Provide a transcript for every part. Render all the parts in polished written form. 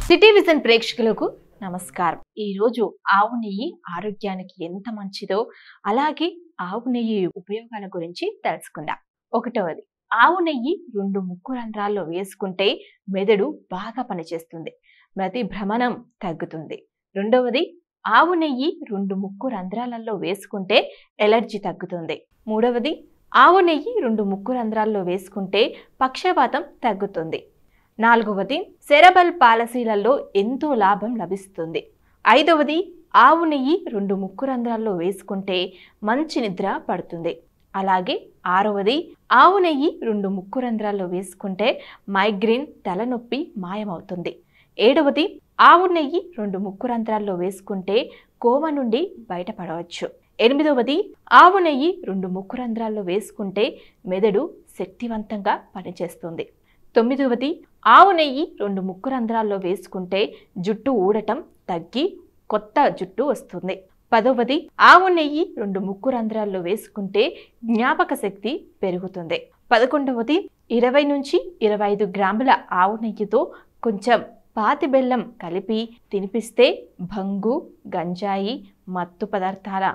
City vision ప్రేక్షకులకు నమస్కారం. ఈ రోజు ఆవు నెయ్యి ఆరోగ్యానికి ఎంత మంచిదో అలాగే ఆవు నెయ్యి ఉపయోగాల గురించి తెలుసుకుందాం. ఒకటవది, ఆవు నెయ్యి 2 ముక్కు రంధ్రాల్లో వేసుకుంటే మెదడు బాగా పనిచేస్తుంది, మతి భ్రమణం తగ్గుతుంది. రెండవది, ఆవు నెయ్యి 2 ముక్కు రంధ్రాలలో వేసుకుంటే ఎలర్జీ తగ్గుతుంది. మూడవది, ఆవు నెయ్యి 2 ముక్కు రంధ్రాల్లో వేసుకుంటే పక్షవాతం తగ్గుతుంది. నాలుగవది, సెరబల్ పాలసీలలో ఎంతో లాభం లభిస్తుంది. ఐదవది, ఆవు నెయ్యి 2 ముక్కు రంధ్రాల్లో వేసుకుంటే మంచి నిద్ర పడుతుంది. అలాగే ఆరవది, ఆవు నెయ్యి 2 ముక్కు రంధ్రాల్లో వేసుకుంటే మైగ్రేన్, తలనొప్పి మాయమవుతుంది. ఏడవది, ఆవు నెయ్యి 2 ముక్కు రంధ్రాల్లో వేసుకుంటే కోమ నుండి బయటపడవచ్చు. ఎనిమిదవది, ఆవు నెయ్యి 2 ముక్కు రంధ్రాల్లో వేసుకుంటే మెదడు శక్తివంతంగా పనిచేస్తుంది. తొమ్మిదవది, ఆవు నెయ్యి 2 ముక్కు రంధ్రాల్లో వేసుకుంటే జుట్టు ఊడటం తగ్గి కొత్త జుట్టు వస్తుంది. పదవది, ఆవు నెయ్యి 2 ముక్కు రంధ్రాల్లో వేసుకుంటే జ్ఞాపక శక్తి పెరుగుతుంది. 11వది, 20 నుంచి 25 గ్రాముల ఆవు నెయ్యితో కొంచెం పాతి బెల్లం కలిపి తినిపిస్తే భంగు, గంజాయి, మత్తు పదార్థాల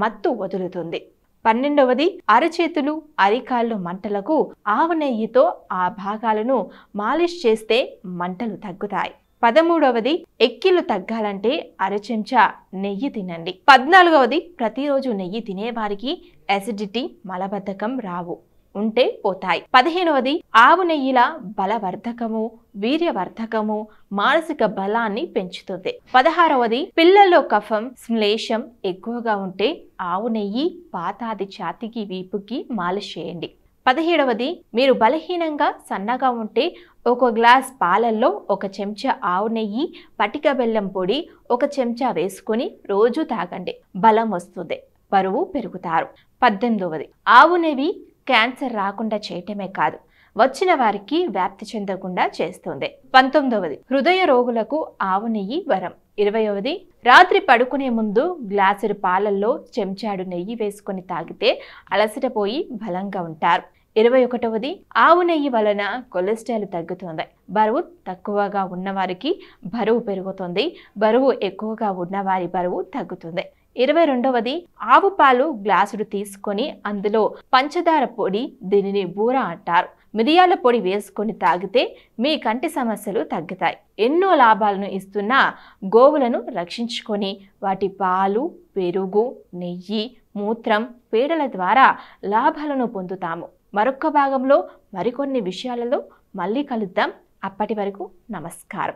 మత్తు వదులుతుంది. 12వది, అరచేతులు, అరికాళ్ళు మంటలకు ఆవు నెయ్యితో ఆ భాగాలను మాలిష్ చేస్తే మంటలు తగ్గుతాయి. 13వది, ఎక్కిళ్ళు తగ్గాలంటే అరచెంచా నెయ్యి తినండి. 14వది, ప్రతిరోజు నెయ్యి తినేవారికి అసిడిటీ, మలబద్ధకం రావు, ఉంటే పోతాయి. 15వది, ఆవు నెయ్యిల బలవర్ధకము, వీర్యవర్ధకము, మానసిక బలాన్ని పెంచుతుంది. 16వది, పిల్లల్లో కఫం, శ్లేషం ఎక్కువగా ఉంటే ఆవు నెయ్యి పాతాది ఛాతీకి, వీపుకి మాలిష్ చేయండి. 17వది, మీరు బలహీనంగా సన్నగా ఉంటే 1 గ్లాస్ పాలల్లో 1 చెంచా ఆవు నెయ్యి, పటిక బెల్లం పొడి 1 చెంచా వేసుకొని రోజు తాగండి. బలం వస్తుంది, బరువు పెరుగుతారు. 18వది, ఆవు నెయ్యి క్యాన్సర్ రాకుండా చేయటమే కాదు, వచ్చిన వారికి వ్యాప్తి చెందకుండా చేస్తుంది. 19వది, హృదయ రోగులకు ఆవు నెయ్యి వరం. 20వది, రాత్రి పడుకునే ముందు గ్లాసుడు పాలల్లో చెంచాడు నెయ్యి వేసుకొని తాగితే అలసటపోయి బలంగా ఉంటారు. 21వది, ఆవు నెయ్యి వలన కొలెస్ట్రాల్ తగ్గుతుంది, బరువు తక్కువగా ఉన్నవారికి బరువు పెరుగుతుంది, బరువు ఎక్కువగా ఉన్నవారి బరువు తగ్గుతుంది. 22వది, ఆవు పాలు గ్లాసుడు తీసుకొని అందులో పంచదార పొడి, దీనిని బూర అంటారు, మిరియాల పొడి వేసుకొని తాగితే మీ కంటి సమస్యలు తగ్గుతాయి. ఎన్నో లాభాలను ఇస్తున్న గోవులను రక్షించుకొని వాటి పాలు, పెరుగు, నెయ్యి, మూత్రం, పేడల ద్వారా లాభాలను పొందుతాము. మరొక భాగంలో మరికొన్ని విషయాలలో మళ్ళీ కలుద్దాం. అప్పటి వరకు నమస్కారం.